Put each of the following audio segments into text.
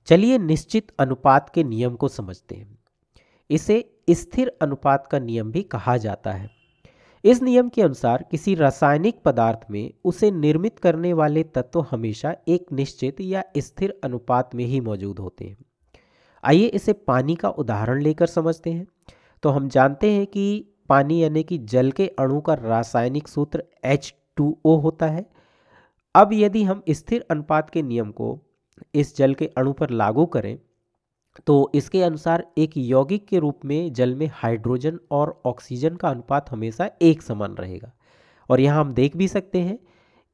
चलिए निश्चित अनुपात के नियम को समझते हैं। इसे स्थिर अनुपात का नियम भी कहा जाता है। इस नियम के अनुसार किसी रासायनिक पदार्थ में उसे निर्मित करने वाले तत्व हमेशा एक निश्चित या स्थिर अनुपात में ही मौजूद होते हैं। आइए इसे पानी का उदाहरण लेकर समझते हैं। तो हम जानते हैं कि पानी यानी कि जल के अणु का रासायनिक सूत्र H2O होता है। अब यदि हम स्थिर अनुपात के नियम को इस जल के अणु पर लागू करें तो इसके अनुसार एक यौगिक के रूप में जल में हाइड्रोजन और ऑक्सीजन का अनुपात हमेशा एक समान रहेगा। और यहाँ हम देख भी सकते हैं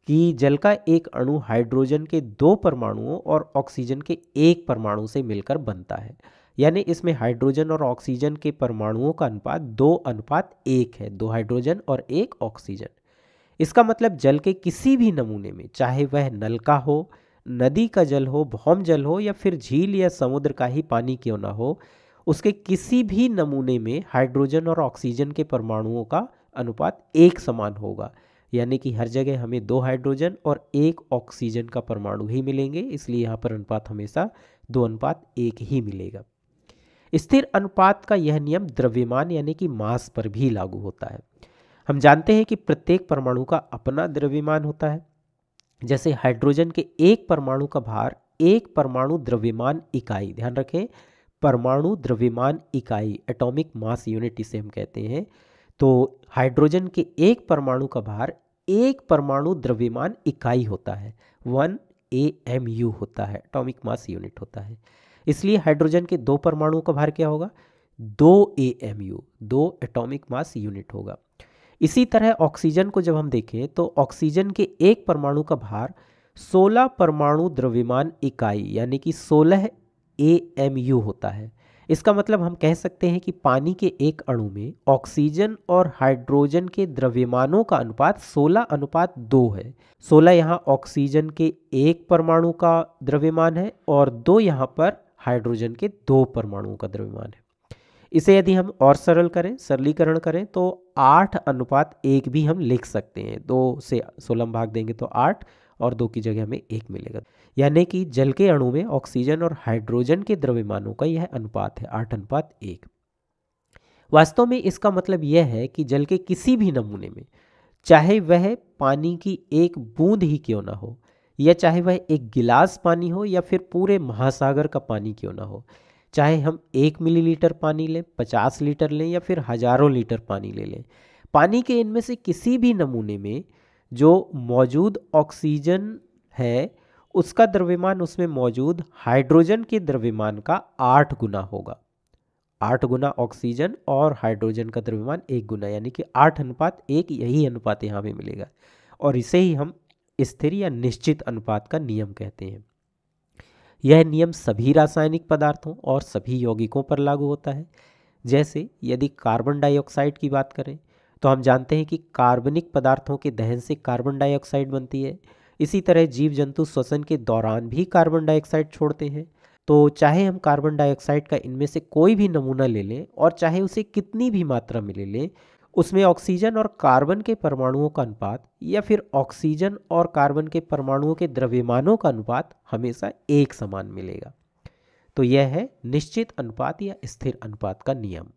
कि जल का एक अणु हाइड्रोजन के 2 परमाणुओं और ऑक्सीजन के 1 परमाणु से मिलकर बनता है। यानी इसमें हाइड्रोजन और ऑक्सीजन के परमाणुओं का अनुपात 2:1 है, 2 हाइड्रोजन और 1 ऑक्सीजन। इसका मतलब जल के किसी भी नमूने में, चाहे वह नल का हो, नदी का जल हो, भौम जल हो या फिर झील या समुद्र का ही पानी क्यों ना हो, उसके किसी भी नमूने में हाइड्रोजन और ऑक्सीजन के परमाणुओं का अनुपात एक समान होगा। यानी कि हर जगह हमें 2 हाइड्रोजन और 1 ऑक्सीजन का परमाणु ही मिलेंगे, इसलिए यहाँ पर अनुपात हमेशा 2:1 ही मिलेगा। स्थिर अनुपात का यह नियम द्रव्यमान यानी कि मास पर भी लागू होता है। हम जानते हैं कि प्रत्येक परमाणु का अपना द्रव्यमान होता है। जैसे हाइड्रोजन के 1 परमाणु का भार 1 परमाणु द्रव्यमान इकाई, ध्यान रखें परमाणु द्रव्यमान इकाई, एटॉमिक मास यूनिट इसे हम कहते हैं। तो हाइड्रोजन के 1 परमाणु का भार 1 परमाणु द्रव्यमान इकाई होता है, 1 AMU होता है, एटॉमिक मास यूनिट होता है। इसलिए हाइड्रोजन के 2 परमाणुओं का भार क्या होगा, 2 AMU, 2 एटॉमिक मास यूनिट होगा। इसी तरह ऑक्सीजन को जब हम देखें तो ऑक्सीजन के 1 परमाणु का भार 16 परमाणु द्रव्यमान इकाई यानी कि 16 AMU होता है। इसका मतलब हम कह सकते हैं कि पानी के एक अणु में ऑक्सीजन और हाइड्रोजन के द्रव्यमानों का अनुपात 16:2 है। 16 यहाँ ऑक्सीजन के 1 परमाणु का द्रव्यमान है और 2 यहाँ पर हाइड्रोजन के 2 परमाणुओं का द्रव्यमान है। इसे यदि हम और सरल करें, सरलीकरण करें तो 8:1 भी हम लिख सकते हैं। 2 से 16 में भाग देंगे तो 8 और 2 की जगह हमें 1 मिलेगा। यानी कि जल के अणु में ऑक्सीजन और हाइड्रोजन के द्रव्यमानों का यह अनुपात है 8:1। वास्तव में इसका मतलब यह है कि जल के किसी भी नमूने में, चाहे वह पानी की एक बूंद ही क्यों ना हो, या चाहे वह एक गिलास पानी हो या फिर पूरे महासागर का पानी क्यों ना हो, चाहे हम 1 मिलीलीटर पानी लें, 50 लीटर लें या फिर हजारों लीटर पानी ले लें, पानी के इनमें से किसी भी नमूने में जो मौजूद ऑक्सीजन है उसका द्रव्यमान उसमें मौजूद हाइड्रोजन के द्रव्यमान का 8 गुना होगा। 8 गुना ऑक्सीजन और हाइड्रोजन का द्रव्यमान 1 गुना, यानी कि 8:1, यही अनुपात यहाँ पे मिलेगा। और इसे ही हम स्थिर या निश्चित अनुपात का नियम कहते हैं। यह नियम सभी रासायनिक पदार्थों और सभी यौगिकों पर लागू होता है। जैसे यदि कार्बन डाइऑक्साइड की बात करें तो हम जानते हैं कि कार्बनिक पदार्थों के दहन से कार्बन डाइऑक्साइड बनती है। इसी तरह जीव जंतु श्वसन के दौरान भी कार्बन डाइऑक्साइड छोड़ते हैं। तो चाहे हम कार्बन डाइऑक्साइड का इनमें से कोई भी नमूना ले लें और चाहे उसे कितनी भी मात्रा में ले लें, उसमें ऑक्सीजन और कार्बन के परमाणुओं का अनुपात या फिर ऑक्सीजन और कार्बन के परमाणुओं के द्रव्यमानों का अनुपात हमेशा एक समान मिलेगा। तो यह है निश्चित अनुपात या स्थिर अनुपात का नियम।